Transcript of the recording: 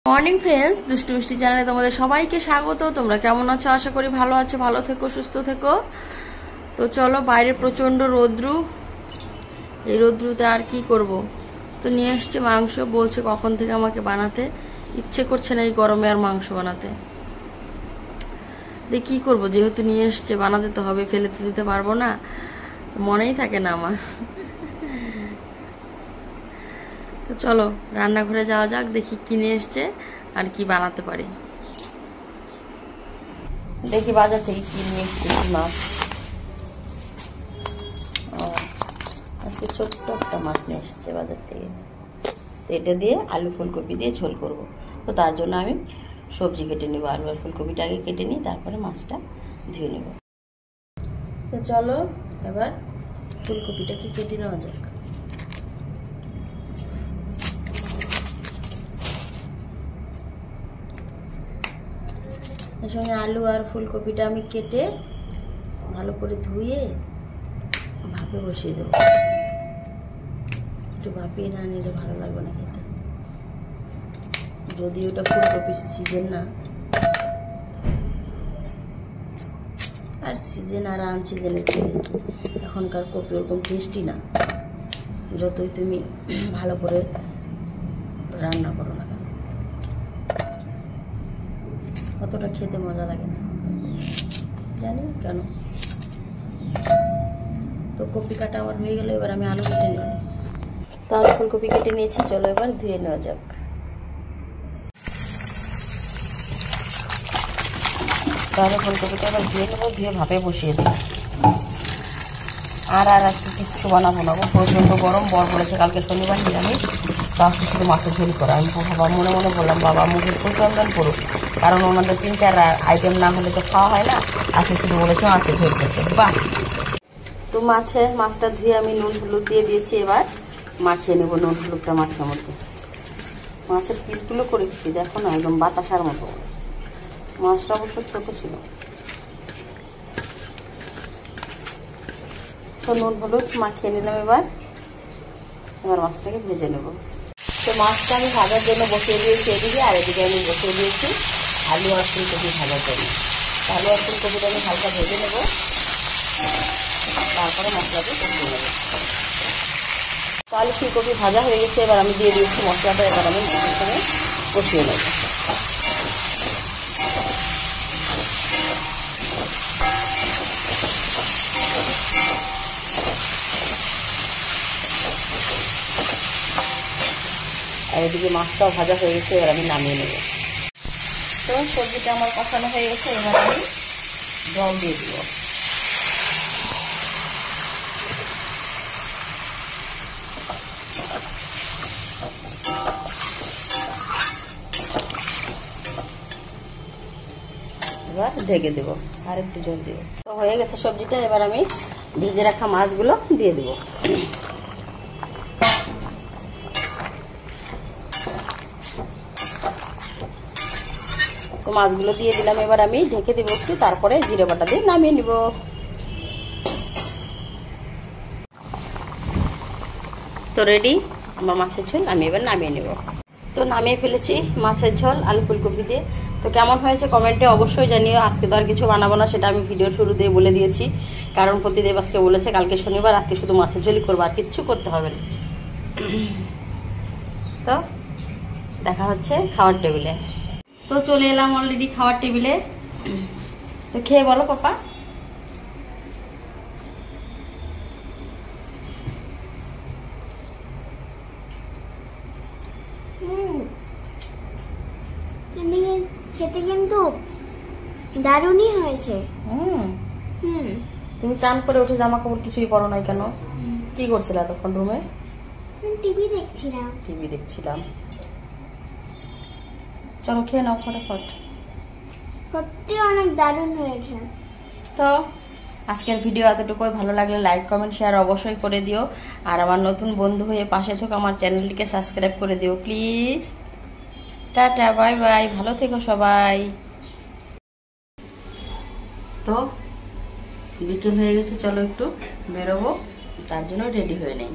Morning friends, দুষ্টু মিষ্টি চ্যানেলে তোমাদের সবাইকে স্বাগত। তোমরা কেমন আছো? আশা করি ভালো আছো। ভালো থেকো, সুস্থ থেকো। তো চলো, বাইরে প্রচণ্ড রৌদ্রু। এই রৌদ্রুতে আর কি করব। তো নিয়ে এসছে মাংস, বলছে কখন থেকে আমাকে বানাতে। ইচ্ছে করছে না এই গরমে আর মাংস বানাতে। দিয়ে কী করবো, যেহেতু নিয়ে এসছে বানাতে তো হবে, ফেলে তো দিতে পারবো না। মনেই থাকে না আমার। তো চলো রান্নাঘরে যাওয়া যাক, দেখি কি নিয়ে এসছে আর কি বানাতে পারি। দেখি বাজার থেকে কি নিয়ে এসছে। মাছ, আজকে ছোট্ট একটা মাছ নিয়ে এসছে বাজার থেকে। তো এটা দিয়ে আলু ফুলকপি দিয়ে ঝোল করব। তো তার জন্য আমি সবজি কেটে নেবো। আলু আর ফুলকপিটা আগে কেটে নিই, তারপরে মাছটা ধুয়ে নেব। তো চলো এবার ফুলকপিটাকে কেটে নেওয়া যাক। এর সঙ্গে আলু আর ফুলকপিটা আমি কেটে ভালো করে ধুয়ে ভাপে বসিয়ে দেবো। একটু ভাপিয়ে না নিলে ভালো লাগবে না খেতে। যদি ওটা ফুলকপির সিজন না, আর সিজন আর আনসিজনের থেকে এখনকার কপি ওরকম টেস্টি না, যতই তুমি ভালো করে রান্না করো না কেন, অতটা খেতে মজা লাগে না, জানি কেন। তো কপি কাটা আমার হয়ে গেল, এবার আমি আলু কেটে নেব। তাহলে ফুলকপি কেটে নিয়েছি, চলো এবার ধুয়ে নেওয়া যাক। তাহলে ফুলকপিটা এবার ধুয়ে নেবো, ধুয়ে ভাপে বসিয়ে দেবো। আর আজকে কিচ্ছু বানাবো না, প্রচণ্ড গরম। বর বলেছে কালকে শনিবার নিরামিষ, তো আজকে শুধু মাছের ঝোল করা। আমি বাবা মনে মনে বললাম, বাবা মুখের প্রচন্দন করুক, কারণ ওনাদের 3-4 আইটেম না হলে তো খাওয়া হয় না। আজকে শুধু বলেছে মাছের ঝোল করতে। বাহ! তো মাছটা ধুয়ে আমি নুন হলুদ দিয়ে দিয়েছি। এবার মাখিয়ে নেবো নুন হলুদটা মাছের মধ্যে। মাছের পিসগুলো করেছি দেখো না, একদম বাতাসার মতো। মাছটা অবশ্য ছোট ছিল। তো নুন হলুদ মাখিয়ে নিলাম। এবার মাছটাকে ভেজে নেব। তো মাছটা আমি ভাজার জন্য বসিয়ে দিয়েছি এদিকে, আর এদিকে আমি বসিয়ে দিয়েছি আলু আর ফুলকপি ভাজার জন্য। আলু আর ফুলকপিটা আমি হালকা ভেজে নেব, তারপরে মশলাটা কষিয়ে নেব। তো আলু ফুলকপি ভাজা হয়ে গেছে, এবার আমি দিয়ে দিয়েছি মশলাটা। এবার আমি মাছের সঙ্গে কষিয়ে নেব। আর এদিকে মাছটাও ভাজা হয়ে গেছে, এবার আমি নামিয়ে নেব। তো সবজিটা আমার কষানো হয়ে গেছে, এবার আমি জল দিয়ে দিব। এবার ঢেকে দেবো, আর একটু জল দিব। তো হয়ে গেছে সবজিটা, এবার আমি ভেজে রাখা মাছগুলো দিয়ে দেবো। তো মাছগুলো দিয়ে দিলাম, এবার আমি ঢেকে দেবো একটু, তারপরে জিরে বাটা দিয়ে নামিয়ে নিব। তো রেডি আমার মাছের ঝোল, আমি এবার নামিয়ে নেব। তো নামিয়ে ফেলেছি মাছের ঝোল আলু ফুলকপি দিয়ে। তো কেমন হয়েছে কমেন্টে অবশ্যই জানিও। আজকে তো আর কিছু বানাবো না, সেটা আমি ভিডিওর শুরুতেই বলে দিয়েছি, কারণ প্রতিদেব আজকে বলেছে কালকে শনিবার, আজকে শুধু মাছের ঝোলই করবো, আর কিচ্ছু করতে হবে না। তো দেখা হচ্ছে খাওয়ার টেবিলে। তো চলে এলাম অলরেডি খাওয়ার টেবিলে। তো খেয়ে বলো পাপা। খেতে কিন্তু দারুণই হয়েছে। তুমি চান করে উঠে জামা কাপড় কিছুই পরো নাই কেন? কি করছিলে তখন রুমে? টিভি দেখছিলাম। চলো খেয়ে নাও ফটাফট। সত্যি অনেক দারুণ হয়েছে। তো আজকের ভিডিও এতটুকুই। ভালো লাগলে লাইক কমেন্ট শেয়ার অবশ্যই করে দিও। আর আমার নতুন বন্ধু হয়ে পাশে থেকো, আমার চ্যানেলটিকে সাবস্ক্রাইব করে দিও প্লিজ। টাটা, বাই বাই, ভালো থেকো সবাই। তো বিকেল হয়ে গেছে, চলো একটু বেরোবো, তার জন্য রেডি হয়ে নেই।